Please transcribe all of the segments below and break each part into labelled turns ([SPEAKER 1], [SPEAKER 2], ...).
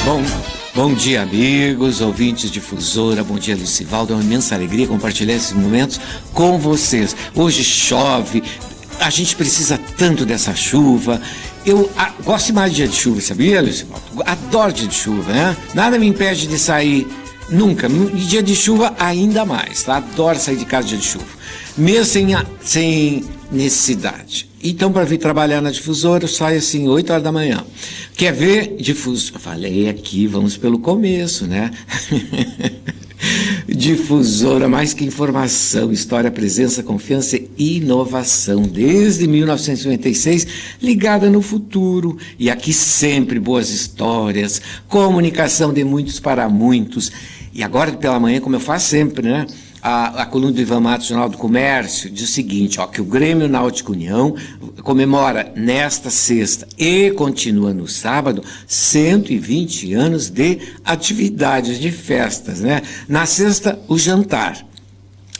[SPEAKER 1] Bom, bom dia, amigos, ouvintes Difusora, bom dia, Lucivaldo, é uma imensa alegria compartilhar esses momentos com vocês. Hoje chove, a gente precisa tanto dessa chuva. Eu gosto mais de dia de chuva, sabia, Lucivaldo? Adoro dia de chuva, né? Nada me impede de sair, nunca, e dia de chuva ainda mais, tá? Adoro sair de casa dia de chuva, mesmo sem necessidade. Então, para vir trabalhar na Difusora, eu saio assim, 8 horas da manhã. Quer ver Difusora? Falei aqui, vamos pelo começo, né? Difusora, mais que informação, história, presença, confiança e inovação. Desde 1996, ligada no futuro. E aqui sempre boas histórias, comunicação de muitos para muitos. E agora pela manhã, como eu faço sempre, né? A coluna do Ivan Matos, Jornal do Comércio, diz o seguinte, que o Grêmio Náutico União comemora nesta sexta e continua no sábado 120 anos de atividades, de festas, né? Na sexta, o jantar.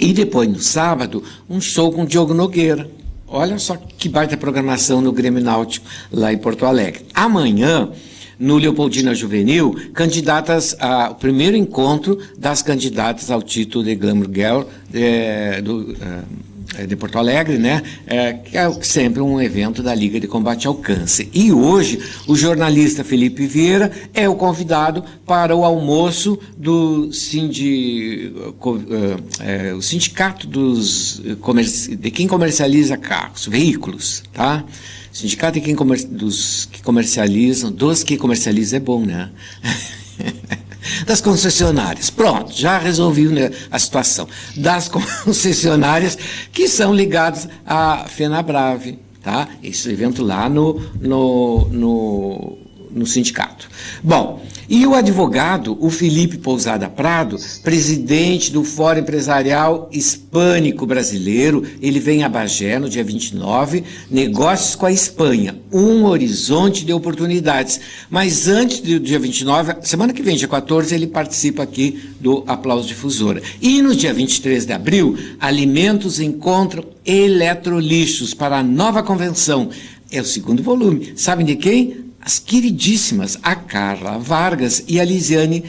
[SPEAKER 1] E depois, no sábado, um show com o Diogo Nogueira. Olha só que baita programação no Grêmio Náutico, lá em Porto Alegre. Amanhã, no Leopoldina Juvenil, candidatas ao primeiro encontro das candidatas ao título de Glamour Girl de Porto Alegre, né? Que é sempre um evento da Liga de Combate ao Câncer. E hoje, o jornalista Felipe Vieira é o convidado para o almoço do o sindicato de quem comercializa carros, veículos, tá? Sindicato dos que comercializam é bom, né? Das concessionárias. Pronto, já resolvi, né, a situação. Das concessionárias que são ligadas à FenaBrave, tá? Esse evento lá no sindicato. Bom, e o advogado, o Felipe Pousada Prado, presidente do Fórum Empresarial Hispânico Brasileiro, ele vem a Bagé no dia 29, negócios com a Espanha, um horizonte de oportunidades. Mas antes do dia 29, semana que vem, dia 14, ele participa aqui do Aplauso Difusora. E no dia 23 de abril, Alimentos encontram eletrolixos para a nova convenção. É o segundo volume. Sabem de quem? As queridíssimas, a Carla Vargas e a Lisiane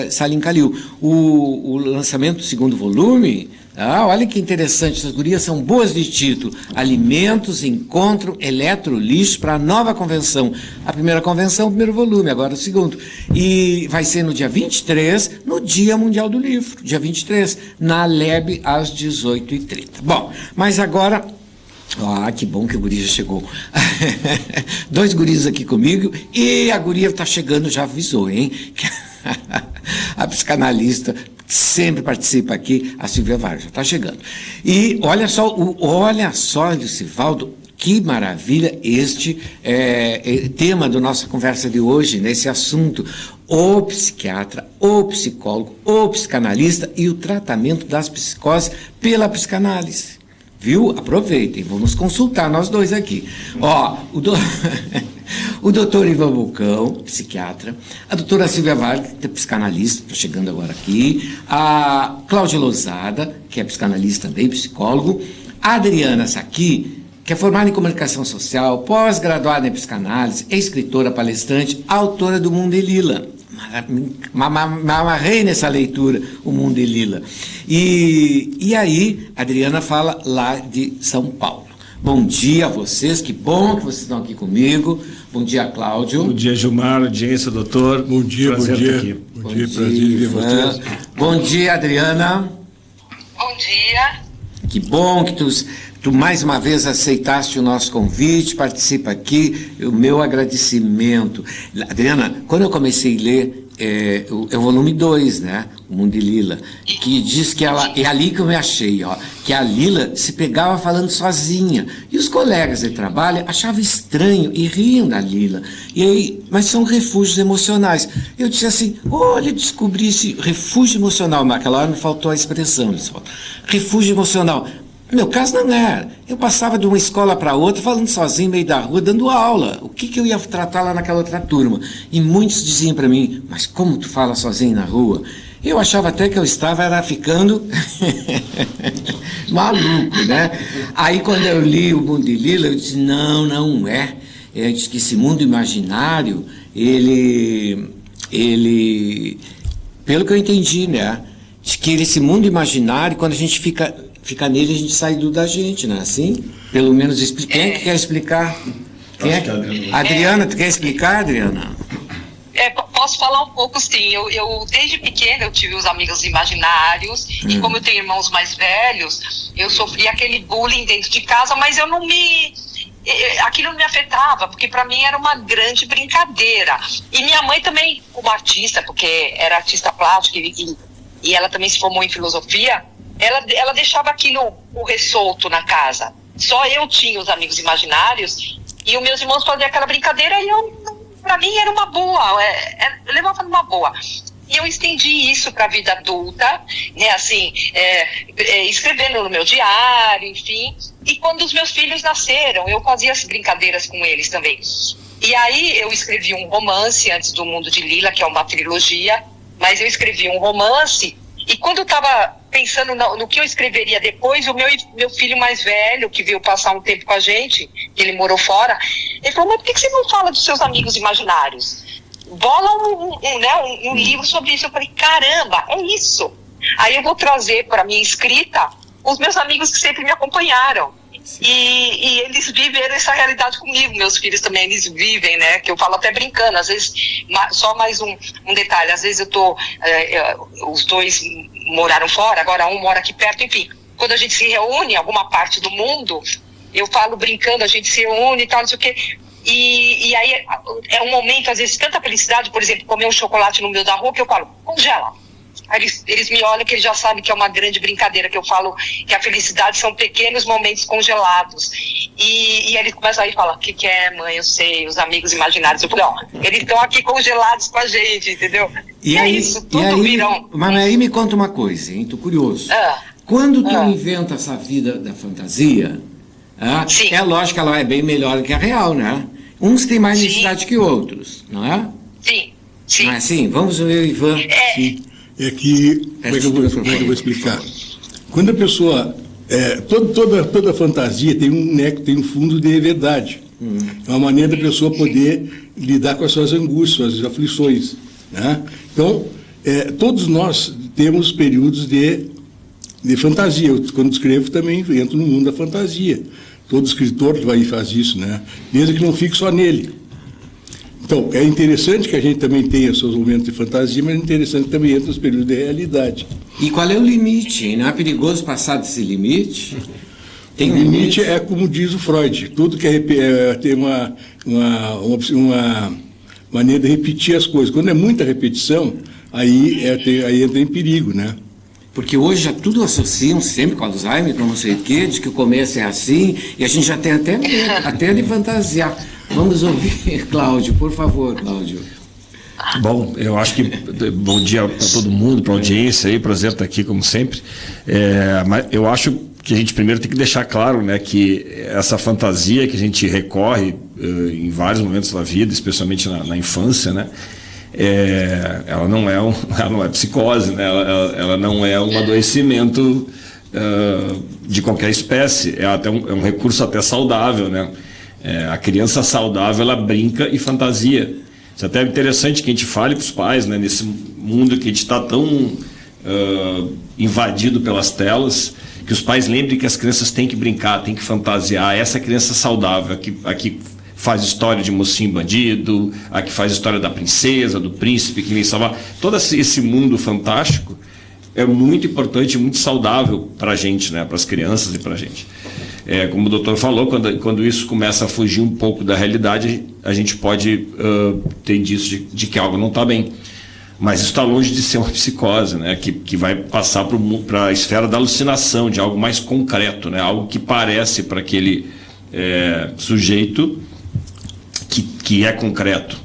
[SPEAKER 1] Salim Calil. O lançamento do segundo volume, olha que interessante, essas gurias são boas de título. Alimentos encontram eletrolixos para a nova convenção. A primeira convenção, o primeiro volume, agora o segundo. E vai ser no dia 23, no Dia Mundial do Livro, dia 23, na LEB, às 18h30. Bom, mas agora... que bom que o guri já chegou. 2 guris aqui comigo e a guria está chegando, já avisou, hein? A psicanalista que sempre participa aqui, a Silvia Vargas, já está chegando. E olha só, Lucivaldo, que maravilha este tema da nossa conversa de hoje, nesse assunto. O psiquiatra, o psicólogo, o psicanalista e o tratamento das psicoses pela psicanálise. Viu? Aproveitem, vamos consultar nós dois aqui. O doutor Ivan Bulcão, psiquiatra, a doutora Silvia Vargas, que é psicanalista, está chegando agora aqui, a Cláudia Lousada, que é psicanalista também, psicólogo, a Adriana Saqui, que é formada em comunicação social, pós-graduada em psicanálise, é escritora, palestrante, autora do Mundo e Lila. Me amarrei nessa leitura, O Mundo e Lila. E aí, a Adriana fala lá de São Paulo. Bom dia a vocês, que bom que vocês estão aqui comigo. Bom dia, Cláudio.
[SPEAKER 2] Bom dia, Gilmar, audiência, doutor.
[SPEAKER 3] Bom dia,
[SPEAKER 2] prazer
[SPEAKER 3] bom dia.
[SPEAKER 2] Estar aqui.
[SPEAKER 3] Bom dia, prazer em ver vocês.
[SPEAKER 1] Bom dia, Adriana.
[SPEAKER 4] Bom dia.
[SPEAKER 1] Que bom que tu mais uma vez aceitaste o nosso convite, participa aqui, o meu agradecimento. Adriana, quando eu comecei a ler o volume 2, né, O Mundo e Lila, que diz que ela, é ali que eu me achei, que a Lila se pegava falando sozinha, e os colegas de trabalho achavam estranho e riam da Lila, e aí, mas são refúgios emocionais. Eu disse assim, olha, descobri esse refúgio emocional, naquela hora me faltou a expressão, refúgio emocional. No meu caso não era. Eu passava de uma escola para outra, falando sozinho no meio da rua, dando aula. O que eu ia tratar lá naquela outra turma? E muitos diziam para mim, mas como tu fala sozinho na rua? Eu achava até que eu estava ficando maluco, né? Aí quando eu li O Mundo de Lila, eu disse, não é. Eu disse que esse mundo imaginário, ele ele, pelo que eu entendi, né, de que esse mundo imaginário, quando a gente fica nele, a gente sai da gente, não é assim? Pelo menos quem é que quer explicar? Quem é que... Adriana, tu quer explicar, Adriana?
[SPEAKER 4] Posso falar um pouco, sim. Eu desde pequena eu tive os amigos imaginários e como eu tenho irmãos mais velhos, eu sofri aquele bullying dentro de casa, mas aquilo não me afetava, porque para mim era uma grande brincadeira. E minha mãe também, como artista, porque era artista plástica e ela também se formou em filosofia, ela deixava aquilo solto na casa. Só eu tinha os amigos imaginários e os meus irmãos faziam aquela brincadeira e para mim era uma boa, eu levava numa boa. E eu estendi isso para a vida adulta, né, assim, escrevendo no meu diário, enfim. E quando os meus filhos nasceram, eu fazia as brincadeiras com eles também. E aí eu escrevi um romance antes do Mundo de Lila, que é uma trilogia, mas eu escrevi um romance. E quando eu estava pensando no que eu escreveria depois, o meu filho mais velho, que veio passar um tempo com a gente, que ele morou fora, ele falou, mas por que você não fala dos seus amigos imaginários? Bola um livro sobre isso. Eu falei, caramba, é isso. Aí eu vou trazer para minha escrita os meus amigos que sempre me acompanharam. E eles viveram essa realidade comigo. Meus filhos também, eles vivem, né? Que eu falo até brincando. Às vezes, só mais um detalhe. Às vezes os dois moraram fora, agora um mora aqui perto. Enfim, quando a gente se reúne em alguma parte do mundo, eu falo brincando, a gente se reúne e tal, não sei o quê. E aí é um momento, às vezes, tanta felicidade, por exemplo, comer um chocolate no meio da rua, que eu falo, congela. Aí eles me olham, que eles já sabem que é uma grande brincadeira, que eu falo que a felicidade são pequenos momentos congelados. E aí eles começam aí e falam, o que é, mãe? Eu sei, os amigos imaginários. Eu falei, eles estão aqui congelados com a gente, entendeu?
[SPEAKER 1] E aí, é isso, tudo virão. Mas aí me conta uma coisa, hein? Tô curioso. Quando tu inventa essa vida da fantasia, é lógico que ela é bem melhor do que a real, né? Uns têm mais necessidade que outros, não é?
[SPEAKER 4] Sim.
[SPEAKER 1] Não é assim? Vamos ver, Ivan.
[SPEAKER 3] Sim. É que, como é que eu vou explicar? Quando a pessoa, toda fantasia tem um fundo de verdade. É uma maneira da pessoa poder lidar com as suas angústias, suas aflições, né? Então, todos nós temos períodos de fantasia. Eu, quando escrevo, também entro no mundo da fantasia. Todo escritor que faz isso, né? Mesmo que não fique só nele. Então, é interessante que a gente também tenha seus momentos de fantasia, mas é interessante que também entre os períodos de realidade.
[SPEAKER 1] E qual é o limite? Não é perigoso passar desse limite?
[SPEAKER 3] Tem o limite é como diz o Freud, tudo que tem uma maneira de repetir as coisas. Quando é muita repetição, aí entra em perigo, né?
[SPEAKER 1] Porque hoje já tudo associam sempre com Alzheimer, com não sei o quê, diz que o começo é assim, e a gente já tem até medo, até de fantasiar. Vamos ouvir, Cláudio, por favor, Cláudio.
[SPEAKER 2] Bom, eu acho que bom dia para todo mundo, para a audiência aí, prazer estar aqui como sempre. Mas eu acho que a gente primeiro tem que deixar claro, né, que essa fantasia que a gente recorre em vários momentos da vida, especialmente na infância, né, ela não é psicose, né, ela não é um adoecimento de qualquer espécie, é um recurso até saudável, né. A criança saudável, ela brinca e fantasia. Isso é até interessante que a gente fale para os pais, né, nesse mundo que a gente está tão invadido pelas telas, que os pais lembrem que as crianças têm que brincar, têm que fantasiar. Essa criança saudável, a que faz história de mocinho bandido, a que faz história da princesa, do príncipe que vem salvar. Todo esse mundo fantástico é muito importante, muito saudável para a gente, né, para as crianças e para a gente. Como o doutor falou, quando isso começa a fugir um pouco da realidade, a gente pode ter indício de que algo não está bem. Mas isso está longe de ser uma psicose, né? Que vai passar para a esfera da alucinação, de algo mais concreto, né? Algo que parece para aquele sujeito que é concreto.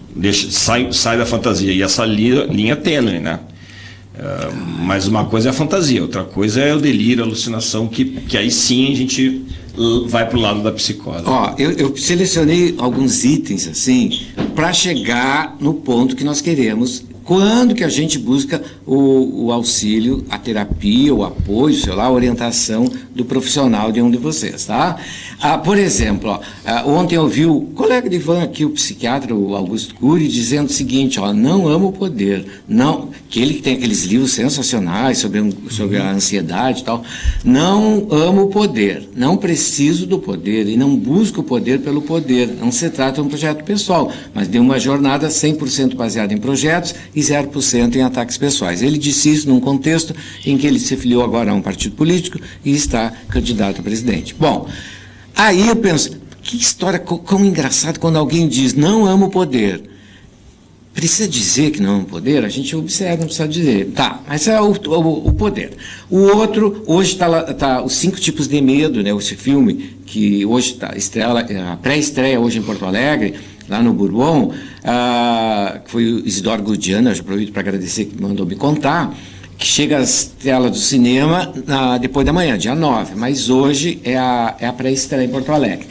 [SPEAKER 2] Sai da fantasia. E essa linha tênue, né? Mas uma coisa é a fantasia, outra coisa é o delírio, a alucinação, que aí sim a gente vai para o lado da psicose.
[SPEAKER 1] Eu selecionei alguns itens assim para chegar no ponto que nós queremos Quando que a gente busca o auxílio, a terapia, o apoio, sei lá, a orientação do profissional de um de vocês, tá? Por exemplo, ontem eu vi o colega de Ivan aqui, o psiquiatra, o Augusto Cury, dizendo o seguinte, não amo o poder, não, que ele tem aqueles livros sensacionais sobre a ansiedade e tal, não amo o poder, não preciso do poder e não busco o poder pelo poder, não se trata de um projeto pessoal, mas de uma jornada 100% baseada em projetos e 0% em ataques pessoais. Ele disse isso num contexto em que ele se filiou agora a um partido político e está candidato a presidente. Bom, aí eu penso, que história quão engraçada quando alguém diz, não amo o poder. Precisa dizer que não é um poder? A gente observa, não precisa dizer. Tá, mas é o poder. O outro, hoje está os 5 tipos de medo, né? Esse filme, que hoje está a pré-estreia hoje em Porto Alegre, lá no Bourbon, que foi o Isidoro Gudiana, eu já aproveito para agradecer que mandou me contar, que chega às telas do cinema depois da manhã, dia 9, mas hoje é a pré-estreia em Porto Alegre.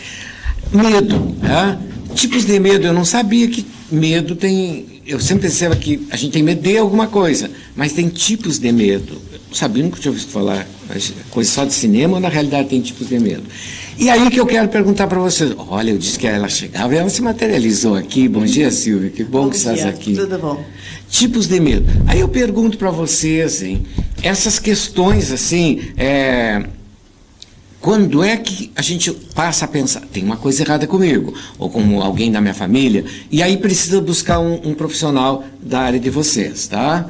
[SPEAKER 1] Medo, né? Tipos de medo, eu não sabia que medo tem... Eu sempre pensava que a gente tem medo de alguma coisa, mas tem tipos de medo. Eu não sabia, nunca tinha ouvido falar coisa só de cinema, ou na realidade tem tipos de medo. E aí que eu quero perguntar para vocês. Olha, eu disse que ela chegava e ela se materializou aqui. Bom dia, Silvia, que bom que estás aqui.
[SPEAKER 5] Tudo bom.
[SPEAKER 1] Tipos de medo. Aí eu pergunto para vocês, essas questões assim, quando é que a gente passa a pensar, tem uma coisa errada comigo, ou com alguém da minha família, e aí precisa buscar um profissional da área de vocês, tá?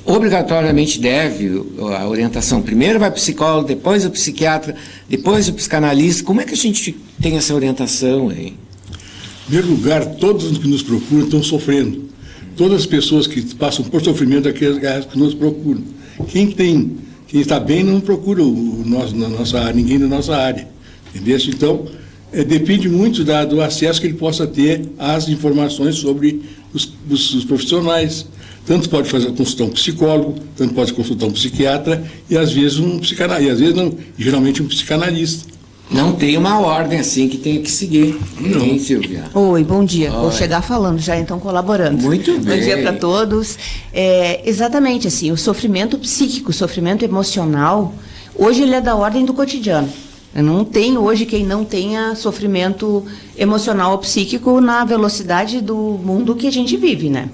[SPEAKER 1] Obrigatoriamente deve a orientação, primeiro vai para o psicólogo, depois o psiquiatra, depois o psicanalista. Como é que a gente tem essa orientação aí?
[SPEAKER 3] Em primeiro lugar, todos os que nos procuram estão sofrendo. Todas as pessoas que passam por sofrimento é aquelas que nos procuram. Quem está bem não procura ninguém da nossa área. Entendeu? Então, depende muito do acesso que ele possa ter às informações sobre os profissionais. Tanto pode consultar um psicólogo, tanto pode consultar um psiquiatra e às vezes um psicanalista, e às vezes não, geralmente um psicanalista.
[SPEAKER 1] Não tem uma ordem assim que tem que seguir.
[SPEAKER 3] Não.
[SPEAKER 1] Hein, Silvia?
[SPEAKER 5] Oi, bom dia.
[SPEAKER 1] Oi.
[SPEAKER 5] Vou chegar falando já, então, colaborando.
[SPEAKER 1] Muito bem.
[SPEAKER 5] Bom dia para todos. Exatamente assim, o sofrimento psíquico, o sofrimento emocional, hoje ele é da ordem do cotidiano. Não tem hoje quem não tenha sofrimento emocional ou psíquico na velocidade do mundo que a gente vive, né?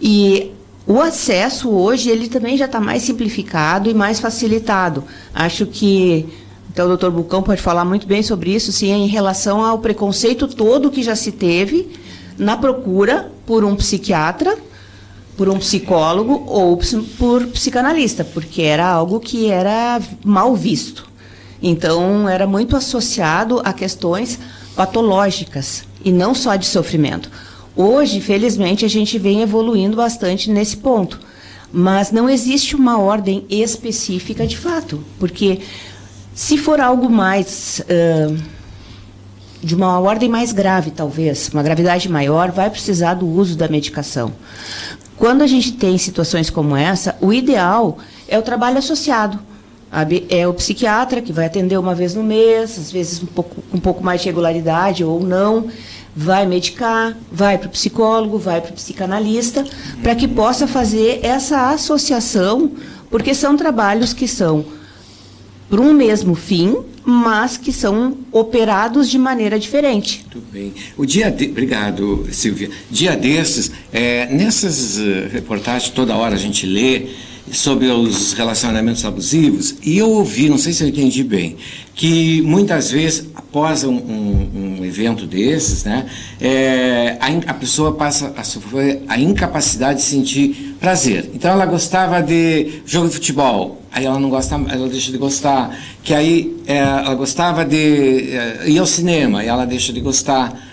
[SPEAKER 5] E o acesso hoje, ele também já está mais simplificado e mais facilitado. Acho que então, o doutor Bucão pode falar muito bem sobre isso, sim, em relação ao preconceito todo que já se teve na procura por um psiquiatra, por um psicólogo ou por psicanalista, porque era algo que era mal visto. Então, era muito associado a questões patológicas e não só de sofrimento. Hoje, felizmente, a gente vem evoluindo bastante nesse ponto, mas não existe uma ordem específica de fato, porque se for algo mais, de uma ordem mais grave, talvez, uma gravidade maior, vai precisar do uso da medicação. Quando a gente tem situações como essa, o ideal é o trabalho associado. É o psiquiatra que vai atender uma vez no mês, às vezes um pouco mais de regularidade ou não, vai medicar, vai para o psicólogo, vai para o psicanalista, para que possa fazer essa associação, porque são trabalhos que são para um mesmo fim, mas que são operados de maneira diferente.
[SPEAKER 1] Muito bem. Obrigado, Silvia. Dia desses, nessas reportagens, toda hora a gente lê sobre os relacionamentos abusivos, e eu ouvi, não sei se eu entendi bem, que muitas vezes, após um evento desses, né, a pessoa passa a sofrer a incapacidade de sentir prazer. Então ela gostava de jogo de futebol, aí ela não gosta, ela deixa de gostar, que aí ela gostava de ir ao cinema, e ela deixa de gostar.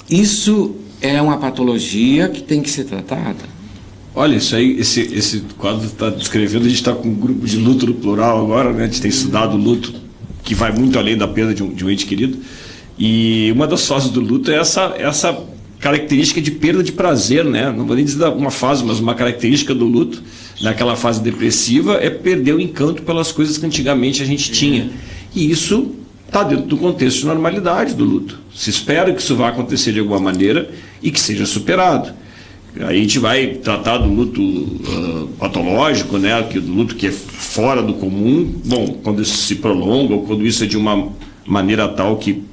[SPEAKER 1] Isso é uma patologia que tem que ser tratada.
[SPEAKER 2] Olha, isso aí, esse quadro está descrevendo, a gente está com um grupo de luto no plural agora, né? A gente tem estudado o luto, que vai muito além da perda de um ente querido. E uma das fases do luto é essa característica de perda de prazer, né? Não vou nem dizer uma fase, mas uma característica do luto, naquela fase depressiva, é perder o encanto pelas coisas que antigamente a gente tinha. E isso está dentro do contexto de normalidade do luto. Se espera que isso vá acontecer de alguma maneira e que seja superado. Aí a gente vai tratar do luto patológico, né, do luto que é fora do comum. Bom, quando isso se prolonga ou quando isso é de uma maneira tal que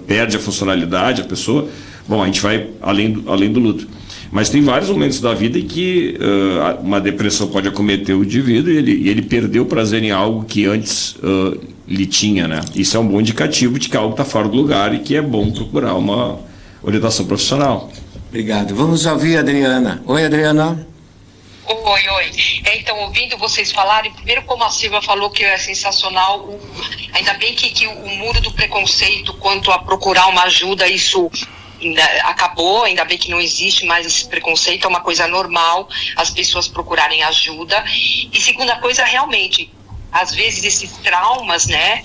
[SPEAKER 2] perde a funcionalidade a pessoa, bom, a gente vai além do luto. Mas tem vários momentos da vida em que uma depressão pode acometer o indivíduo e ele perdeu o prazer em algo que antes lhe tinha, né? Isso é um bom indicativo de que algo está fora do lugar e que é bom procurar uma orientação profissional.
[SPEAKER 1] Obrigado. Vamos ouvir a Adriana. Oi, Adriana.
[SPEAKER 4] Oi. Então, ouvindo vocês falarem, primeiro como a Silvia falou que é sensacional, ainda bem que o muro do preconceito quanto a procurar uma ajuda, isso acabou, ainda bem que não existe mais esse preconceito, é uma coisa normal as pessoas procurarem ajuda. E segunda coisa, realmente, às vezes esses traumas, né,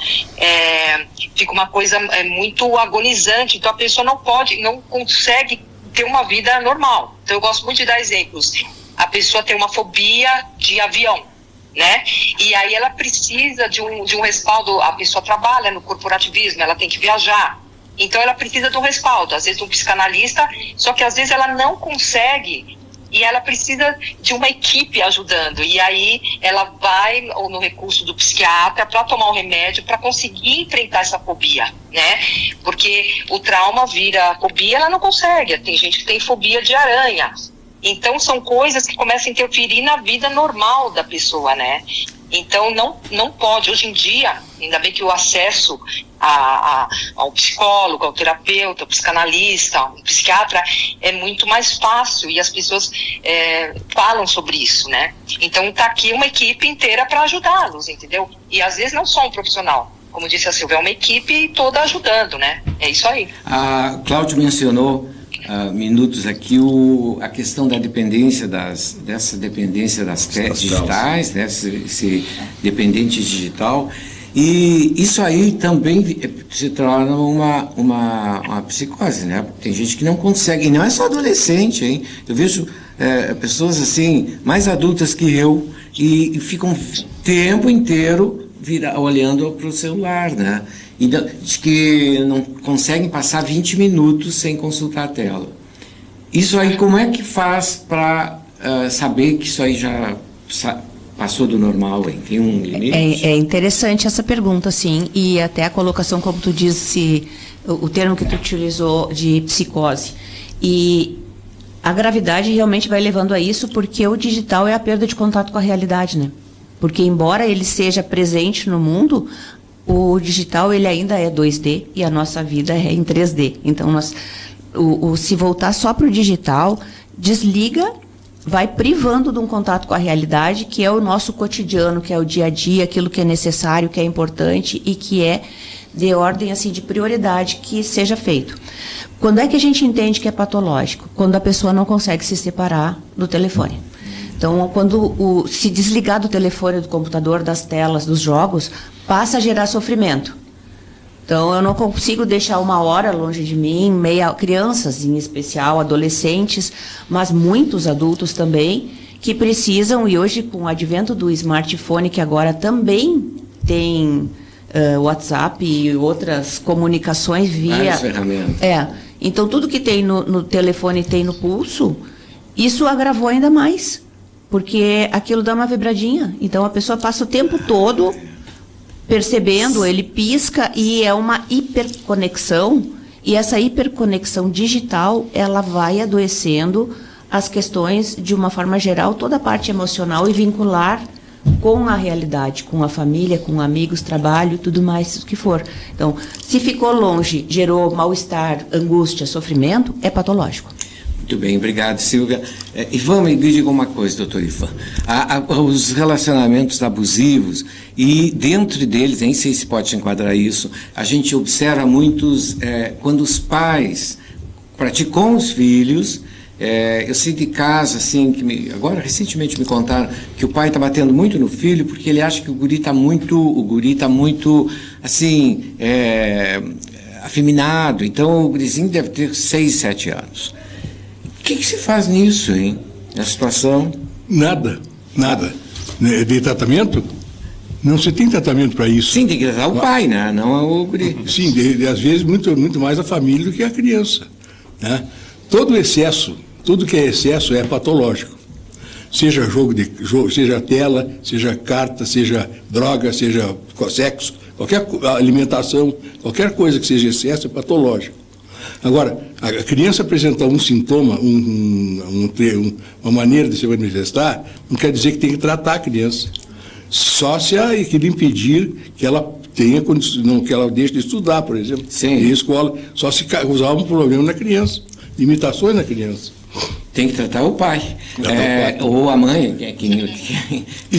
[SPEAKER 4] fica uma coisa muito agonizante, então a pessoa não consegue ter uma vida normal. Então eu gosto muito de dar exemplos. A pessoa tem uma fobia de avião, né? E aí ela precisa de um respaldo. A pessoa trabalha no corporativismo, ela tem que viajar. Então ela precisa de um respaldo, às vezes de um psicanalista, só que às vezes ela não consegue e ela precisa de uma equipe ajudando. E aí ela vai no recurso do psiquiatra para tomar um remédio para conseguir enfrentar essa fobia, né? Porque o trauma vira fobia, ela não consegue. Tem gente que tem fobia de aranha. Então são coisas que começam a interferir na vida normal da pessoa, né? Então não pode, hoje em dia, ainda bem que o acesso ao psicólogo, ao terapeuta, ao psicanalista, ao psiquiatra é muito mais fácil e as pessoas falam sobre isso, né? Então tá aqui uma equipe inteira para ajudá-los, entendeu? E às vezes não só um profissional, como disse a Silvia, é uma equipe toda ajudando, né? É isso aí.
[SPEAKER 1] A Cláudia mencionou minutos aqui a questão da dependência dessa dependência das digitais, né, esse dependente digital, e isso aí também se torna uma psicose, né? Tem gente que não consegue, e não é só adolescente, hein? Eu vejo pessoas assim mais adultas que eu e ficam o tempo inteiro olhando para o celular, né? E diz que não conseguem passar 20 minutos sem consultar a tela. Isso aí, como é que faz para saber que isso aí já passou do normal, hein? Tem um limite?
[SPEAKER 5] É interessante essa pergunta, sim, e até a colocação, como tu disse, o termo que tu utilizou de psicose. E a gravidade realmente vai levando a isso, porque o digital é a perda de contato com a realidade, né? Porque embora ele seja presente no mundo, o digital ele ainda é 2D e a nossa vida é em 3D. Então, se voltar só para o digital, desliga, vai privando de um contato com a realidade, que é o nosso cotidiano, que é o dia a dia, aquilo que é necessário, que é importante e que é de ordem assim, de prioridade que seja feito. Quando é que a gente entende que é patológico? Quando a pessoa não consegue se separar do telefone. Então, quando se desligar do telefone, do computador, das telas, dos jogos, passa a gerar sofrimento. Então, eu não consigo deixar 1 hora longe de mim, crianças em especial, adolescentes, mas muitos adultos também, que precisam, e hoje com o advento do smartphone, que agora também tem WhatsApp e outras comunicações via...
[SPEAKER 1] Várias ferramentas.
[SPEAKER 5] Então, tudo que tem no telefone tem no pulso, isso agravou ainda mais, porque aquilo dá uma vibradinha. Então, a pessoa passa o tempo todo percebendo, ele pisca e é uma hiperconexão, e essa hiperconexão digital, ela vai adoecendo as questões de uma forma geral, toda a parte emocional e vincular com a realidade, com a família, com amigos, trabalho, tudo mais o que for. Então, se ficou longe, gerou mal-estar, angústia, sofrimento, é patológico.
[SPEAKER 1] Muito bem, obrigado, Silvia. Ivan, me diga uma coisa, doutor Ivan. Os relacionamentos abusivos, e dentro deles, nem sei se pode enquadrar isso, a gente observa muitos, quando os pais praticam com os filhos, eu sei de casos, assim, agora recentemente me contaram que o pai está batendo muito no filho porque ele acha que o guri está muito, assim, afeminado, então o gurizinho deve ter 6, 7 anos. O que se faz nisso, hein? Na situação?
[SPEAKER 3] Nada. De tratamento? Não se tem tratamento para isso.
[SPEAKER 1] Sim, tem que tratar o pai, né? Não o guri.
[SPEAKER 3] Sim, às vezes muito mais a família do que a criança, né? Todo excesso tudo que é excesso é patológico. Seja jogo, seja tela, seja carta, seja droga, seja sexo, qualquer alimentação, qualquer coisa que seja excesso é patológico. Agora, a criança apresentar um sintoma, uma maneira de se manifestar, não quer dizer que tem que tratar a criança. Só se aquilo impedir que ela tenha condição, que ela deixe de estudar, por exemplo.
[SPEAKER 1] Sim.
[SPEAKER 3] Em escola, só se causar um problema na criança, limitações na criança.
[SPEAKER 1] Tem que tratar o pai, ou a mãe, quem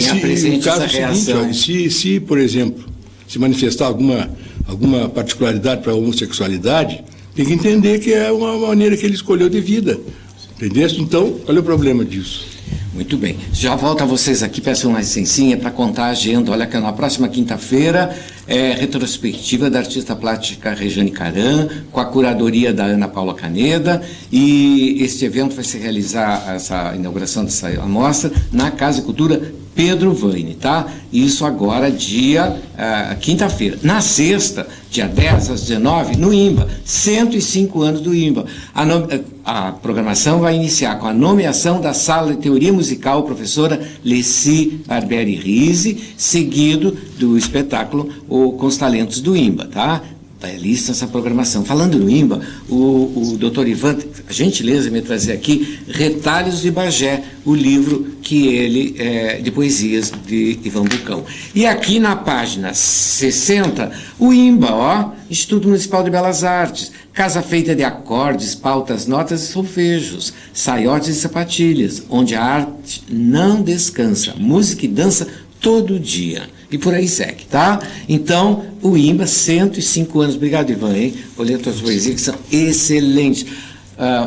[SPEAKER 1] apresente essa reação.
[SPEAKER 3] Se, por exemplo, se manifestar alguma particularidade para a homossexualidade, tem que entender que é uma maneira que ele escolheu de vida. Entendeu? Então, qual é o problema disso?
[SPEAKER 1] Muito bem. Já volto a vocês aqui, peço uma licencinha para contar a agenda. Olha que na próxima quinta-feira é retrospectiva da artista plástica Rejane Caran, com a curadoria da Ana Paula Caneda, e este evento vai se realizar, essa inauguração dessa amostra, na Casa de Cultura Pedro Vaine, tá? Isso agora, quinta-feira. Na sexta, dia 10 às 19, no IMBA, 105 anos do IMBA. A programação vai iniciar com a nomeação da Sala de Teoria Musical, professora Leci Barberi Rise, seguido do espetáculo Com os Talentos do IMBA, tá? Belíssima essa programação. Falando no IMBA, o doutor Ivan, a gentileza me trazer aqui Retalhos de Bagé, o livro que ele de poesias de Ivan Bucão. E aqui na página 60, o IMBA, Instituto Municipal de Belas Artes, casa feita de acordes, pautas, notas e solfejos, saiotes e sapatilhas, onde a arte não descansa, música e dança todo dia. E por aí segue, tá? Então, o IMBA, 105 anos. Obrigado, Ivan, hein? Vou ler tuas poesias, que são excelentes.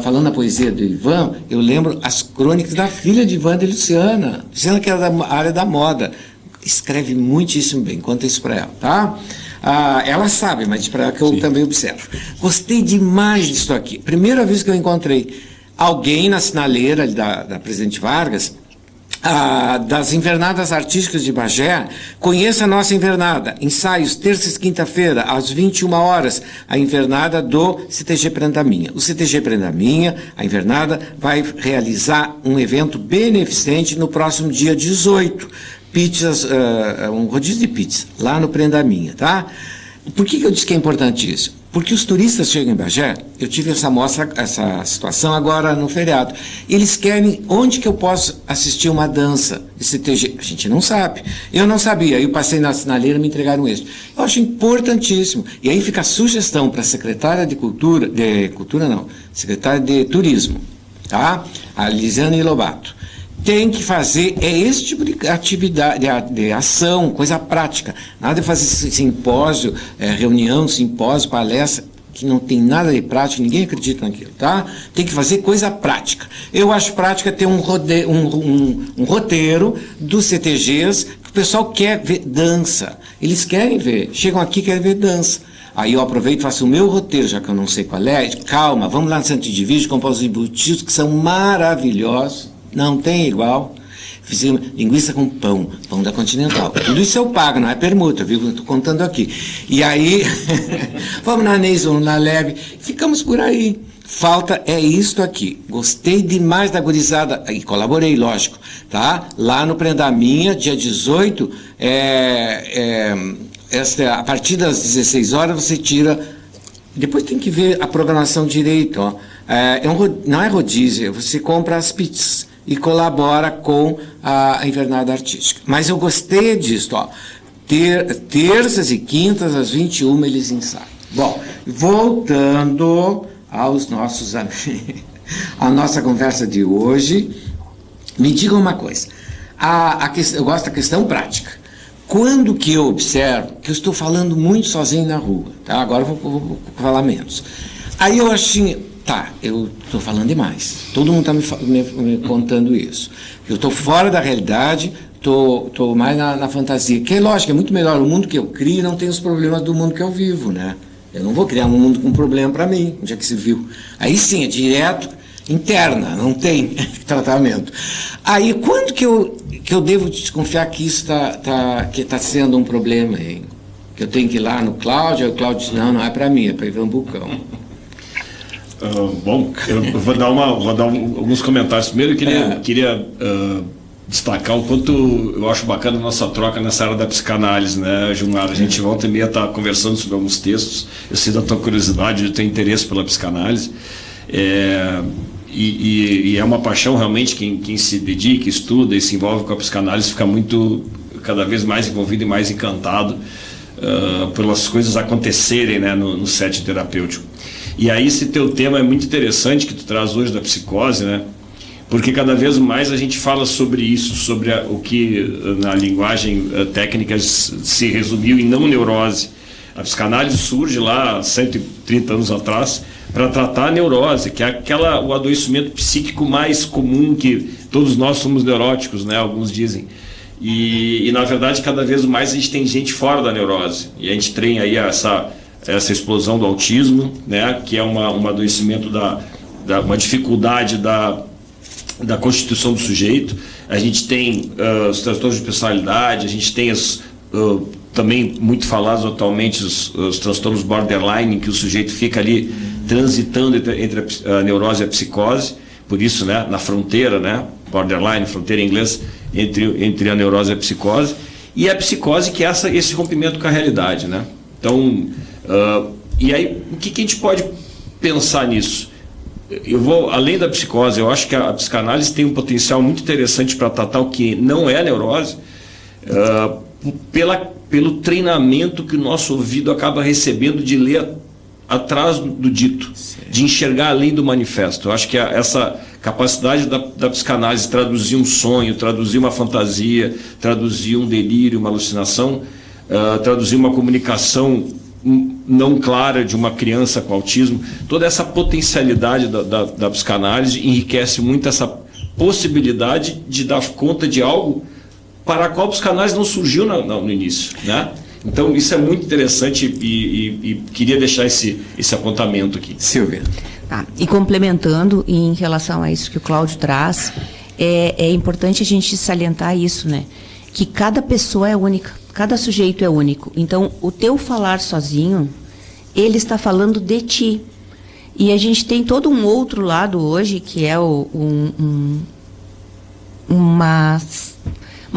[SPEAKER 1] Falando na poesia do Ivan, eu lembro as crônicas da filha de Ivan, de Luciana. Luciana, que era da área da moda. Escreve muitíssimo bem. Conta isso para ela, tá? Ela sabe, mas para ela que eu também observo. Gostei demais disso aqui. Primeira vez que eu encontrei alguém na sinaleira da Presidente Vargas, das invernadas artísticas de Bagé. Conheça a nossa invernada, ensaios terça e quinta-feira às 21 horas, a invernada do CTG Prenda Minha. O CTG Prenda Minha, a invernada, vai realizar um evento beneficente no próximo dia 18, pizzas, um rodízio de pizza, lá no Prenda Minha, tá? Por que eu disse que é importante isso? Porque os turistas chegam em Bagé, eu tive essa situação agora no feriado, eles querem onde que eu posso assistir uma dança de CTG. A gente não sabe. Eu não sabia, eu passei na sinaleira e me entregaram isso. Eu acho importantíssimo. E aí fica a sugestão para a secretária secretária de Turismo, tá? A Lisiane Lobato. Tem que fazer esse tipo de atividade, de ação, coisa prática. Nada de fazer simpósio, reunião, simpósio, palestra, que não tem nada de prático, ninguém acredita naquilo, tá? Tem que fazer coisa prática. Eu acho prática ter um roteiro dos CTGs, que o pessoal quer ver dança. Eles querem ver, chegam aqui e querem ver dança. Aí eu aproveito e faço o meu roteiro, já que eu não sei qual é. Calma, vamos lá no Centro de Vídeo, comprar os embutidos, que são maravilhosos. Não tem igual. Fiz linguiça com pão da Continental. Tudo isso eu pago, não é permuta, viu? Estou contando aqui. E aí, vamos na Neis, vamos na Leve, ficamos por aí. Falta é isto aqui. Gostei demais da gurizada, e colaborei, lógico, tá? Lá no Prenda Minha, dia 18, a partir das 16 horas você tira. Depois tem que ver a programação direito, ó. Não é rodízio, você compra as pizzas e colabora com a invernada artística. Mas eu gostei disso, ó. Terças e quintas, às 21, eles ensaiam. Bom, voltando aos nossos amigos, a nossa conversa de hoje, me digam uma coisa. Eu gosto da questão prática. Quando que eu observo que eu estou falando muito sozinho na rua, tá? Agora eu vou falar menos. Aí eu achei... Tá, eu estou falando demais. Todo mundo está me contando isso. Eu estou fora da realidade, estou mais na fantasia. Que é lógico, é muito melhor. O mundo que eu crio não tem os problemas do mundo que eu vivo, né? Eu não vou criar um mundo com problema para mim, onde é que se viu. Aí sim, é direto, interna, não tem tratamento. Aí, quando que eu devo desconfiar que isso está sendo um problema, hein? Que eu tenho que ir lá no Cláudio, aí o Cláudio diz, não é para mim, é para Ivan Bucão.
[SPEAKER 2] Bom, eu vou dar alguns comentários. Primeiro, eu queria destacar o quanto eu acho bacana a nossa troca nessa área da psicanálise, né, Gilmar? A gente volta e meia está conversando sobre alguns textos. Eu sei da tua curiosidade, eu tenho interesse pela psicanálise. E é uma paixão realmente, quem se dedica, estuda e se envolve com a psicanálise fica cada vez mais envolvido e mais encantado pelas coisas acontecerem, né, no set terapêutico. E aí esse teu tema é muito interessante que tu traz hoje da psicose, né? Porque cada vez mais a gente fala sobre isso, sobre o que na linguagem técnica se resumiu em não neurose. A psicanálise surge lá 130 anos atrás para tratar a neurose, que é o adoecimento psíquico mais comum, que todos nós somos neuróticos, né? Alguns dizem. E na verdade cada vez mais a gente tem gente fora da neurose. E a gente tem aí essa explosão do autismo, né? Que é um adoecimento uma dificuldade da constituição do sujeito. A gente tem os transtornos de personalidade, a gente tem também muito falados atualmente os transtornos borderline, em que o sujeito fica ali transitando entre a neurose e a psicose, por isso, né, na fronteira, né, borderline, fronteira em inglês, entre a neurose e a psicose, e a psicose, que é esse rompimento com a realidade, né? Então, e aí, o que a gente pode pensar nisso? Além da psicose, eu acho que a psicanálise tem um potencial muito interessante para tratar o que não é a neurose, pelo treinamento que o nosso ouvido acaba recebendo de ler atrás do dito, de enxergar além do manifesto. Eu acho que essa capacidade da psicanálise traduzir um sonho, traduzir uma fantasia, traduzir um delírio, uma alucinação, traduzir uma comunicação não clara de uma criança com autismo, toda essa potencialidade da psicanálise enriquece muito essa possibilidade de dar conta de algo para a qual a psicanálise não surgiu no início, né? Então isso é muito interessante e queria deixar esse apontamento aqui.
[SPEAKER 1] Silvia.
[SPEAKER 5] E complementando em relação a isso que o Cláudio traz, é importante a gente salientar isso, né? Que cada pessoa é única, cada sujeito é único. Então, o teu falar sozinho, ele está falando de ti. E a gente tem todo um outro lado hoje, que é uma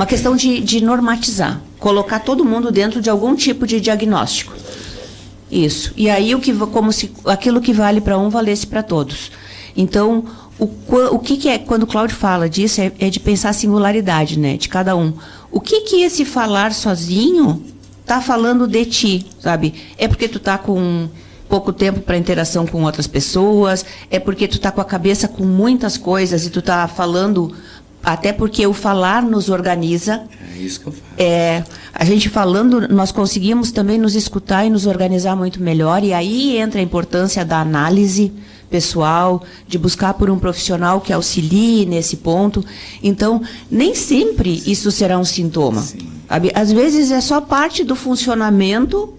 [SPEAKER 5] questão de normatizar, colocar todo mundo dentro de algum tipo de diagnóstico. Isso. E aí como se aquilo que vale para um valesse para todos. Então, o que é, quando o Cláudio fala disso, é de pensar a singularidade, né, de cada um. O que esse falar sozinho está falando de ti, sabe? É porque tu está com pouco tempo para interação com outras pessoas, é porque tu está com a cabeça com muitas coisas e tu está falando, até porque o falar nos organiza.
[SPEAKER 1] É isso que eu falo.
[SPEAKER 5] A gente falando, nós conseguimos também nos escutar e nos organizar muito melhor, e aí entra a importância da análise pessoal, de buscar por um profissional que auxilie nesse ponto. Então, nem sempre isso será um sintoma. Sabe? Às vezes é só parte do funcionamento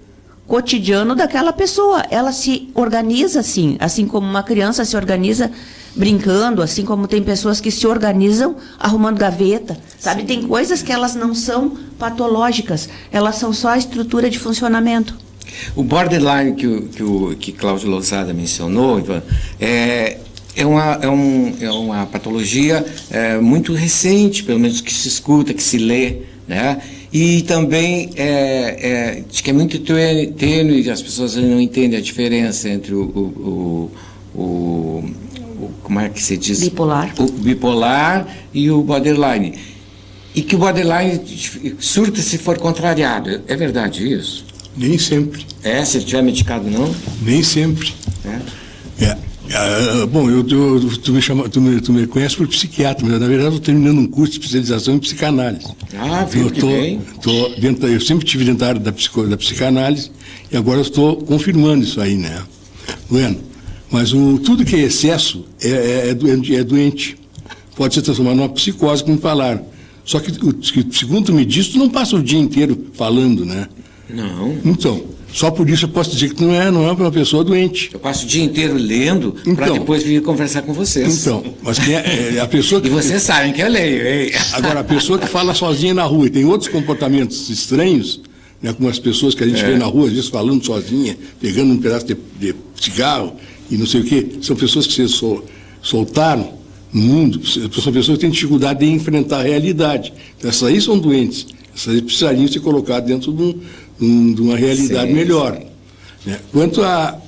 [SPEAKER 5] cotidiano daquela pessoa. Ela se organiza assim como uma criança se organiza brincando, assim como tem pessoas que se organizam arrumando gaveta, sabe? Tem coisas que elas não são patológicas, elas são só a estrutura de funcionamento.
[SPEAKER 1] O borderline que Cláudio Lousada mencionou, Ivan, é uma patologia muito recente, pelo menos que se escuta, que se lê, né? E também acho que é muito tênue, as pessoas não entendem a diferença entre como é que se diz?
[SPEAKER 5] Bipolar.
[SPEAKER 1] O bipolar e o borderline. E que o borderline surta se for contrariado. É verdade isso?
[SPEAKER 3] Nem sempre.
[SPEAKER 1] Se ele estiver medicado, não?
[SPEAKER 3] Nem sempre. Bom, tu me conhece por psiquiatra, mas na verdade eu estou terminando um curso de especialização em psicanálise.
[SPEAKER 1] Viu que bem.
[SPEAKER 3] Eu sempre tive dentro da área da psicanálise e agora estou confirmando isso aí, né? Bueno, mas tudo que é excesso é doente. Pode se transformar numa psicose, como falaram. Só que, segundo tu me disse, tu não passa o dia inteiro falando, né?
[SPEAKER 1] Não.
[SPEAKER 3] Então, só por isso eu posso dizer que não é uma pessoa doente.
[SPEAKER 1] Eu passo o dia inteiro lendo para depois vir conversar com vocês.
[SPEAKER 3] Então, mas a pessoa que...
[SPEAKER 1] E vocês sabem que eu leio, hein?
[SPEAKER 3] Agora, a pessoa que fala sozinha na rua e tem outros comportamentos estranhos, né, como as pessoas que a gente vê na rua, às vezes falando sozinha, pegando um pedaço de cigarro, e não sei o quê, são pessoas que se soltaram no mundo, são pessoas que têm dificuldade de enfrentar a realidade. Então, essas aí são doentes, essas aí precisariam ser colocadas dentro de uma realidade melhor. Né? Quanto a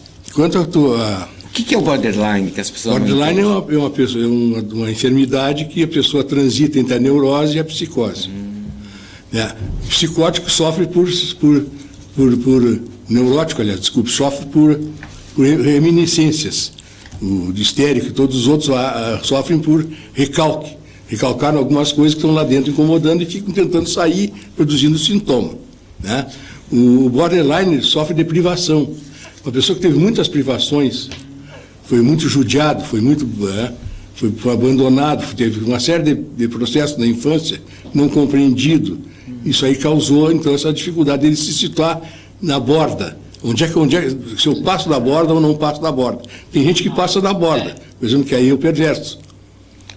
[SPEAKER 1] O que é o borderline que as pessoas
[SPEAKER 3] borderline é uma enfermidade que a pessoa transita entre a neurose e a psicose. O psicótico sofre por neurótico, aliás, desculpe, sofre por reminiscências. O histérico e todos os outros sofrem por recalque. Recalcaram algumas coisas que estão lá dentro incomodando e ficam tentando sair, produzindo sintoma. Né? O borderline sofre de privação. Uma pessoa que teve muitas privações, foi muito judiado, foi abandonado, teve uma série de processos na infância não compreendido. Isso aí causou, então, essa dificuldade dele se situar na borda. Onde é que, se eu passo da borda ou não passo da borda? Tem gente que passa da borda, por exemplo, que aí é o perverso.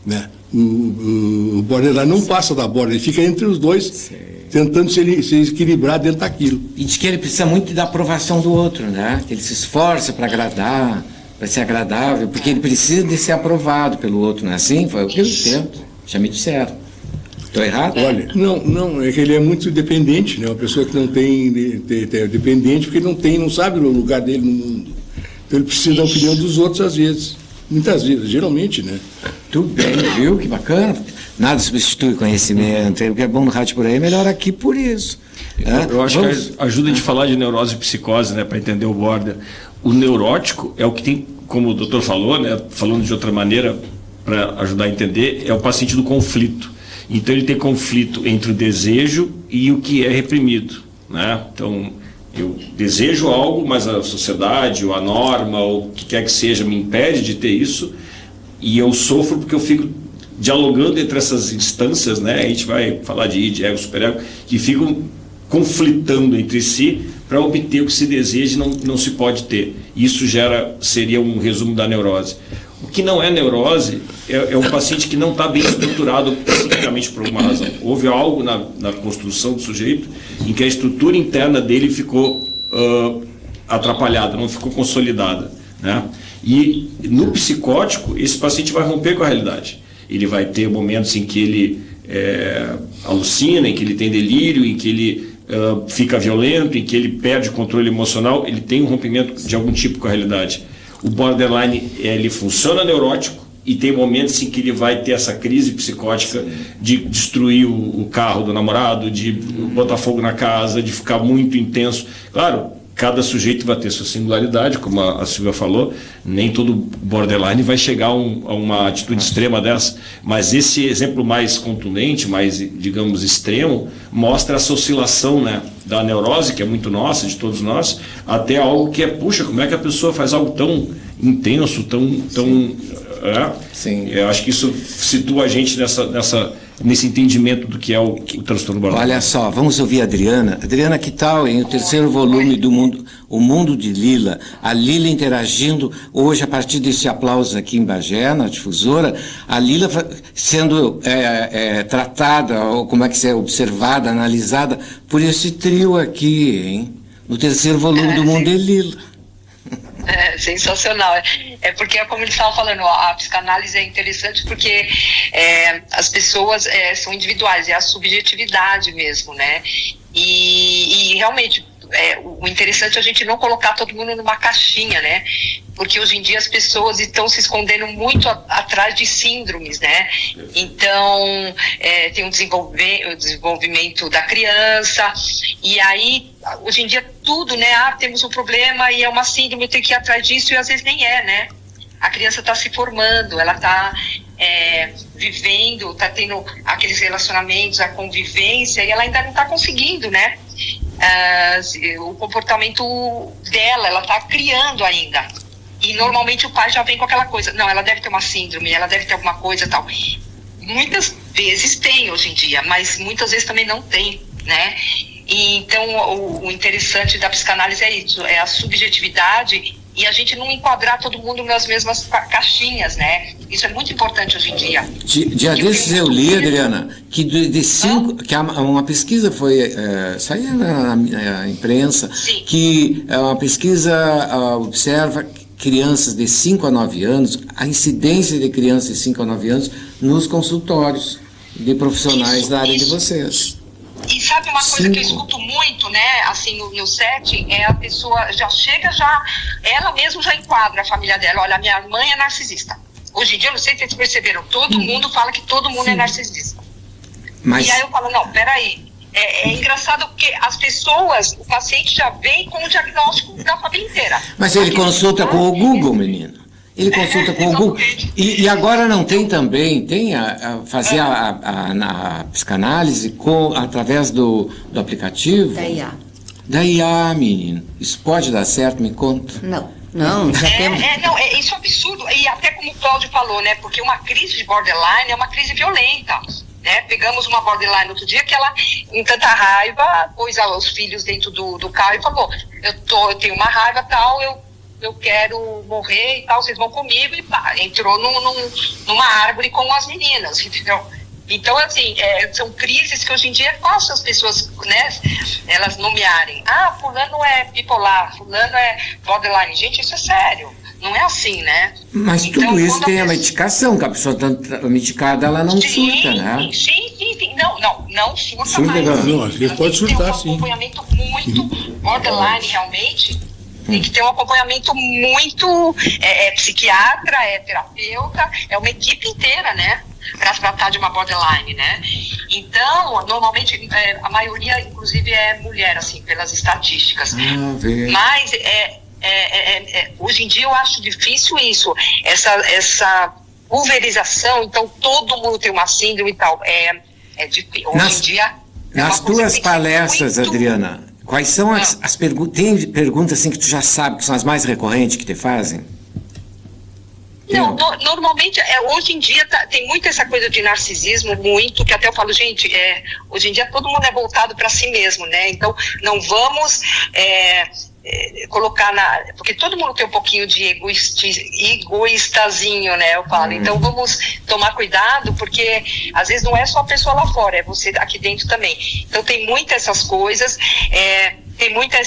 [SPEAKER 3] Né? O borderline não passa da borda, ele fica entre os dois, tentando se equilibrar dentro daquilo.
[SPEAKER 1] E diz que ele precisa muito da aprovação do outro, né? Que ele se esforça para agradar, para ser agradável, porque ele precisa de ser aprovado pelo outro, não é assim? Foi o que eu entendo, já me disseram. Estou errado?
[SPEAKER 3] Olha, não, é que ele é muito dependente, né? Uma pessoa que não é dependente porque não sabe o lugar dele no mundo. Então ele precisa da opinião dos outros às vezes. Muitas vezes, geralmente, né?
[SPEAKER 1] Tudo bem, viu? Que bacana. Nada substitui conhecimento. O que é bom no Rádio por Aí é melhor aqui por isso.
[SPEAKER 2] Eu acho que ajuda de falar de neurose e psicose, né? Para entender o border. O neurótico é o que tem, como o doutor falou, né? Falando de outra maneira, para ajudar a entender, é o paciente do conflito. Então ele tem conflito entre o desejo e o que é reprimido, né? Então eu desejo algo, mas a sociedade, ou a norma, ou o que quer que seja, me impede de ter isso, e eu sofro porque eu fico dialogando entre essas instâncias, né? A gente vai falar de id, ego, superego, que ficam conflitando entre si para obter o que se deseja e não se pode ter. Isso seria um resumo da neurose. O que não é neurose é um paciente que não está bem estruturado psiquicamente por alguma razão. Houve algo na construção do sujeito em que a estrutura interna dele ficou atrapalhada, não ficou consolidada, né? E no psicótico, esse paciente vai romper com a realidade. Ele vai ter momentos em que ele alucina, em que ele tem delírio, em que ele fica violento, em que ele perde o controle emocional, ele tem um rompimento de algum tipo com a realidade. O borderline, ele funciona neurótico e tem momentos em que ele vai ter essa crise psicótica de destruir o carro do namorado, de botar fogo na casa, de ficar muito intenso. Claro, cada sujeito vai ter sua singularidade, como a Silvia falou, nem todo borderline vai chegar a uma atitude extrema dessa, mas esse exemplo mais contundente, mais, digamos, extremo, mostra essa oscilação, né, da neurose, que é muito nossa, de todos nós, até algo que puxa, como é que a pessoa faz algo tão intenso,
[SPEAKER 1] Sim.
[SPEAKER 2] Eu acho que isso situa a gente nesse entendimento do que é o transtorno borderline.
[SPEAKER 1] Olha só, vamos ouvir a Adriana. Adriana, que tal em o terceiro volume do Mundo, O Mundo de Lila? A Lila interagindo hoje, a partir desse aplauso aqui em Bagé, na difusora, a Lila sendo tratada, ou como é que é, observada, analisada por esse trio aqui, hein? No terceiro volume do Mundo de Lila.
[SPEAKER 4] É sensacional. É porque, como eles estavam falando, a psicanálise é interessante porque as pessoas são individuais, é a subjetividade mesmo, né? E realmente, o interessante é a gente não colocar todo mundo numa caixinha, né? Porque hoje em dia as pessoas estão se escondendo muito atrás de síndromes, né? Então, tem o desenvolvimento da criança, e aí, hoje em dia, tudo, né? Temos um problema e é uma síndrome, eu tenho que ir atrás disso, e às vezes nem é, né? A criança está se formando, ela está vivendo, está tendo aqueles relacionamentos, a convivência, e ela ainda não está conseguindo, né? O comportamento dela, ela está criando ainda. E normalmente o pai já vem com aquela coisa, não, ela deve ter uma síndrome, ela deve ter alguma coisa e tal. Muitas vezes tem hoje em dia, mas muitas vezes também não tem, né? E então o interessante da psicanálise é isso, é a subjetividade e a gente não enquadrar todo mundo nas mesmas caixinhas, né? Isso é muito importante hoje em dia.
[SPEAKER 1] Dia desses eu li, Adriana, que de 5, que uma pesquisa foi, saiu na imprensa,
[SPEAKER 4] sim,
[SPEAKER 1] que uma pesquisa observa crianças de 5 a 9 anos, a incidência de crianças de 5 a 9 anos nos consultórios de profissionais da área de vocês.
[SPEAKER 4] E sabe uma coisa que eu escuto muito, né, assim, no setting, é a pessoa já chega, ela mesma já enquadra a família dela. Olha, minha mãe é narcisista. Hoje em dia, eu não sei se vocês perceberam, todo mundo fala que todo mundo é narcisista.
[SPEAKER 1] Mas...
[SPEAKER 4] E aí eu falo, não, peraí. É engraçado porque as pessoas, o paciente já vem com o diagnóstico da família inteira.
[SPEAKER 1] Mas ele consulta com o Google, menino. Ele consulta com o Google. E agora não tem também, fazer a psicanálise através do aplicativo? Da IA, menino. Isso pode dar certo, me conta?
[SPEAKER 5] Não, já temos...
[SPEAKER 4] Isso é absurdo. E até como o Cláudio falou, né? Porque uma crise de borderline é uma crise violenta. Né? Pegamos uma borderline outro dia que ela, em tanta raiva, pôs os filhos dentro do carro e falou, eu tenho uma raiva tal, eu quero morrer e tal, vocês vão comigo, e pá, entrou numa árvore com as meninas, entendeu? Então, assim, são crises que hoje em dia é fácil as pessoas, né, elas nomearem. Ah, fulano é bipolar, fulano é borderline. Gente, isso é sério. Não é assim, né?
[SPEAKER 1] Mas então, tudo isso tem a medicação, que a pessoa está medicada, ela não surta, né?
[SPEAKER 4] Sim. Não surta mais.
[SPEAKER 3] Não, às vezes pode surtar, sim.
[SPEAKER 4] Tem um acompanhamento muito borderline, realmente. Tem que ter um acompanhamento muito psiquiatra, terapeuta, é uma equipe inteira, né? Para tratar de uma borderline, né? Então, normalmente, a maioria, inclusive, é mulher, assim, pelas estatísticas. Mas hoje em dia eu acho difícil isso, essa pulverização, então todo mundo tem uma síndrome e tal. É difícil. Hoje em dia.
[SPEAKER 1] Nas tuas palestras, muito... Adriana, quais são as perguntas? Tem perguntas assim que tu já sabe que são as mais recorrentes que te fazem?
[SPEAKER 4] Não, normalmente, hoje em dia tem muito essa coisa de narcisismo, muito, que até eu falo, gente, hoje em dia todo mundo é voltado para si mesmo, né? Então, não vamos colocar porque todo mundo tem um pouquinho de egoístazinho, né? Eu falo, então vamos tomar cuidado, porque às vezes não é só a pessoa lá fora, é você aqui dentro também. Então tem muitas essas coisas, tem muita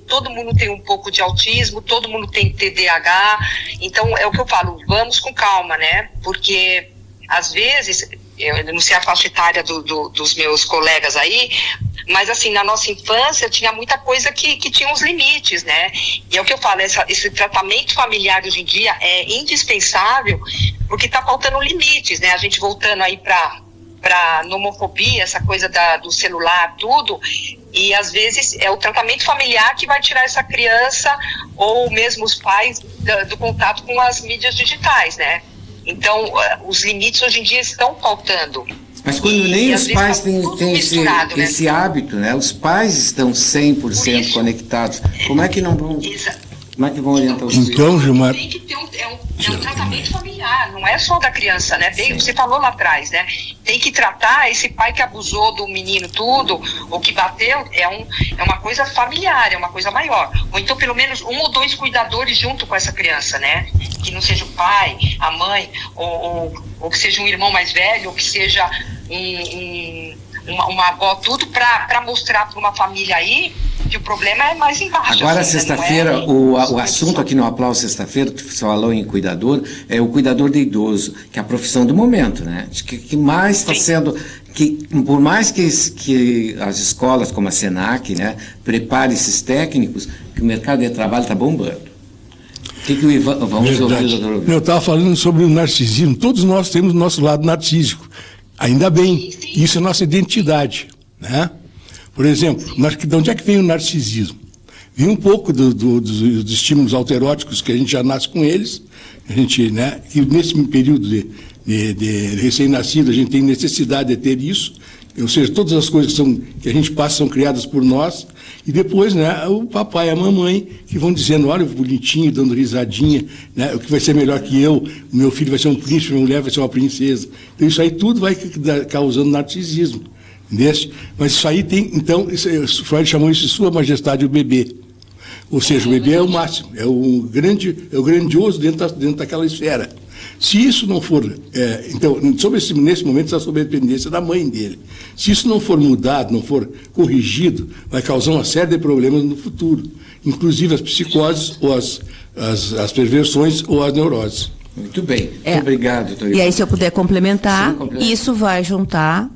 [SPEAKER 4] todo mundo tem um pouco de autismo, todo mundo tem TDAH, então é o que eu falo, vamos com calma, né? Porque às vezes, eu não sei a faixa etária dos meus colegas aí, mas assim, na nossa infância tinha muita coisa que tinha uns limites, né? E é o que eu falo, esse tratamento familiar hoje em dia é indispensável, porque está faltando limites, né? A gente voltando aí para nomofobia, essa coisa do celular, tudo, e às vezes é o tratamento familiar que vai tirar essa criança, ou mesmo os pais, do contato com as mídias digitais, né? Então, os limites hoje em dia estão faltando.
[SPEAKER 1] Mas quando nem os pais têm esse hábito, né? Os pais estão 100% conectados. Como é que não vão... Como é que vão orientar os filhos?
[SPEAKER 3] Então, Gilmar...
[SPEAKER 4] Tem que ter um tratamento familiar, não é só da criança, né? Você falou lá atrás, né? Tem que tratar esse pai que abusou do menino tudo, ou que bateu, é uma coisa familiar, é uma coisa maior. Ou então, pelo menos, 1 ou 2 cuidadores junto com essa criança, né? Que não seja o pai, a mãe, ou que seja um irmão mais velho, ou que seja uma avó, tudo para mostrar para uma família aí que o problema é mais embaixo.
[SPEAKER 1] Agora, sexta-feira, o assunto aqui no Aplauso Sexta-feira, que você falou em cuidador, é o cuidador de idoso, que é a profissão do momento, né? Que mais está sendo... por mais que as escolas, como a SENAC, né, preparem esses técnicos, que o mercado de trabalho está bombando. Vamos ouvir o doutor Ovidio.
[SPEAKER 3] Eu estava falando sobre o narcisismo. Todos nós temos o nosso lado narcísico. Ainda bem, isso é nossa identidade, né? Por exemplo, de onde é que vem o narcisismo? Vem um pouco dos estímulos autoeróticos que a gente já nasce com eles, a gente, né? E nesse período de recém-nascido a gente tem necessidade de ter isso, ou seja, todas as coisas que a gente passa são criadas por nós, e depois, né, o papai e a mamãe que vão dizendo, olha, bonitinho, dando risadinha, né, o que vai ser melhor que eu, o meu filho vai ser um príncipe, minha mulher vai ser uma princesa. Então isso aí tudo vai causando narcisismo. Mas isso aí tem, então, Freud chamou isso de Sua Majestade o bebê. Ou seja, o bebê é o máximo, é o grandioso dentro daquela esfera. Se isso não for... então, nesse momento está sob a dependência da mãe dele. Se isso não for mudado, não for corrigido, vai causar uma série de problemas no futuro, inclusive as psicoses, ou as perversões ou as neuroses.
[SPEAKER 1] Muito bem. Muito obrigado, doutor.
[SPEAKER 5] E aí, se eu puder complementar, isso vai juntar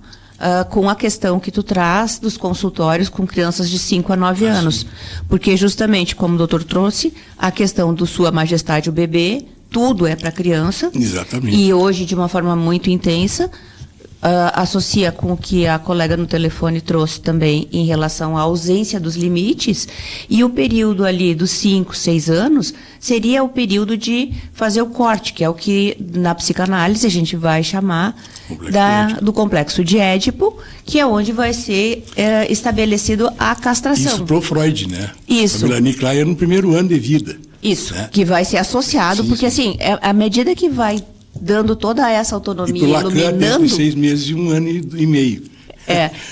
[SPEAKER 5] com a questão que tu traz dos consultórios com crianças de 5 a 9 anos. Sim. Porque justamente, como o doutor trouxe, a questão do Sua Majestade o Bebê, tudo é para criança.
[SPEAKER 3] Exatamente.
[SPEAKER 5] E hoje, de uma forma muito intensa, associa com o que a colega no telefone trouxe também em relação à ausência dos limites, e o período ali dos 5, 6 anos seria o período de fazer o corte, que é o que na psicanálise a gente vai chamar do complexo de Édipo, que é onde vai ser estabelecido a castração.
[SPEAKER 3] Isso pro Freud, né?
[SPEAKER 5] Isso.
[SPEAKER 3] A Melanie Klein no primeiro ano de vida.
[SPEAKER 5] Isso,
[SPEAKER 3] né?
[SPEAKER 5] Que vai ser associado, porque assim, à medida que vai dando toda essa autonomia, iluminando...
[SPEAKER 3] 6 meses e 1 ano e meio.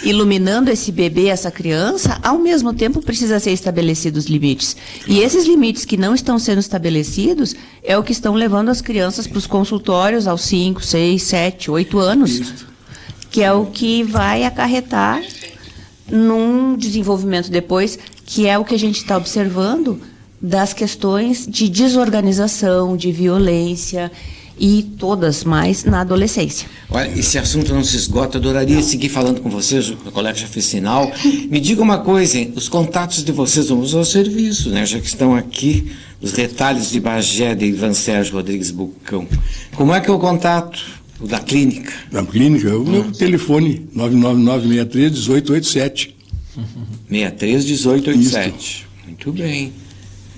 [SPEAKER 5] Iluminando esse bebê, essa criança, ao mesmo tempo precisa ser estabelecidos limites. Claro. E esses limites que não estão sendo estabelecidos é o que estão levando as crianças para os consultórios aos 5, 6, 7, 8 anos. Isso. Que é o que vai acarretar num desenvolvimento depois, que é o que a gente está observando das questões de desorganização, de violência e todas mais na adolescência.
[SPEAKER 1] Olha, esse assunto não se esgota, eu adoraria seguir falando com vocês, o colega já fez sinal. Me diga uma coisa, hein? Os contatos de vocês vão usar o serviço, né? Já que estão aqui, os retalhos de Bagé, de Ivan Sérgio Rodrigues Bucão. Como é que é o contato? O da clínica?
[SPEAKER 3] Da clínica, o meu telefone, 999-63-1887.
[SPEAKER 1] 63-1887. Muito bem.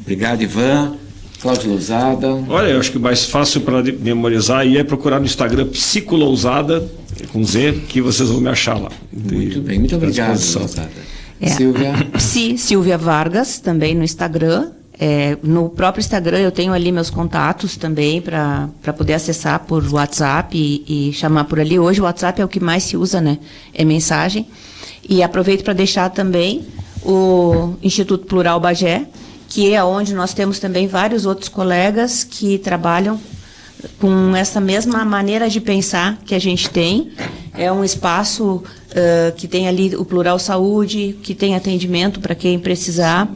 [SPEAKER 1] Obrigado, Ivan. Cláudio Lousada.
[SPEAKER 2] Olha, eu acho que o mais fácil para memorizar aí é procurar no Instagram Psicolousada, com Z, que vocês vão me achar lá.
[SPEAKER 1] Muito bem, muito obrigado, Lousada.
[SPEAKER 5] Silvia? Silvia Vargas, também no Instagram. No próprio Instagram eu tenho ali meus contatos também para poder acessar por WhatsApp e chamar por ali. Hoje o WhatsApp é o que mais se usa, né? É mensagem. E aproveito para deixar também o Instituto Plural Bagé, que é onde nós temos também vários outros colegas que trabalham com essa mesma maneira de pensar que a gente tem. É um espaço que tem ali o Plural Saúde, que tem atendimento para quem precisar.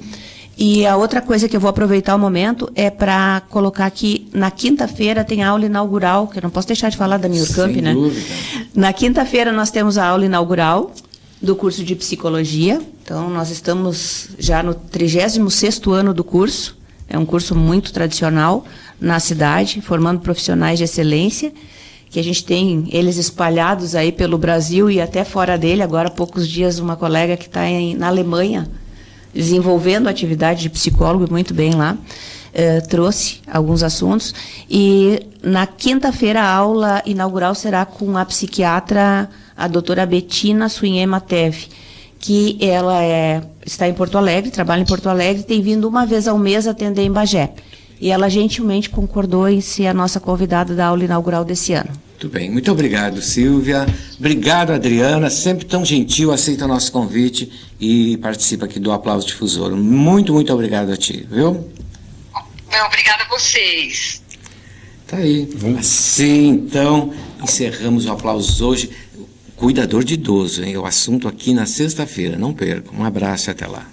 [SPEAKER 5] E a outra coisa que eu vou aproveitar o momento é para colocar aqui, na quinta-feira tem a aula inaugural, que eu não posso deixar de falar da Newcamp, né? Dúvida. Na quinta-feira nós temos a aula inaugural do curso de psicologia. Então, nós estamos já no 36º ano do curso. É um curso muito tradicional na cidade, formando profissionais de excelência, que a gente tem eles espalhados aí pelo Brasil e até fora dele. Agora, há poucos dias, uma colega que está na Alemanha, desenvolvendo atividade de psicólogo, muito bem lá, trouxe alguns assuntos. E na quinta-feira, a aula inaugural será com a psiquiatra, a doutora Betina Suinhema Teve, que ela está em Porto Alegre, trabalha em Porto Alegre, tem vindo uma vez ao mês atender em Bagé. E ela gentilmente concordou em ser a nossa convidada da aula inaugural desse ano.
[SPEAKER 1] Muito bem, muito obrigado, Silvia. Obrigado, Adriana, sempre tão gentil, aceita nosso convite e participa aqui do Aplauso Difusor. Muito, muito obrigado a ti, viu?
[SPEAKER 4] Obrigada a vocês.
[SPEAKER 1] Tá aí. Assim, então, encerramos o Aplausos hoje. Cuidador de idoso, hein? O assunto aqui na sexta-feira, não perca. Um abraço e até lá.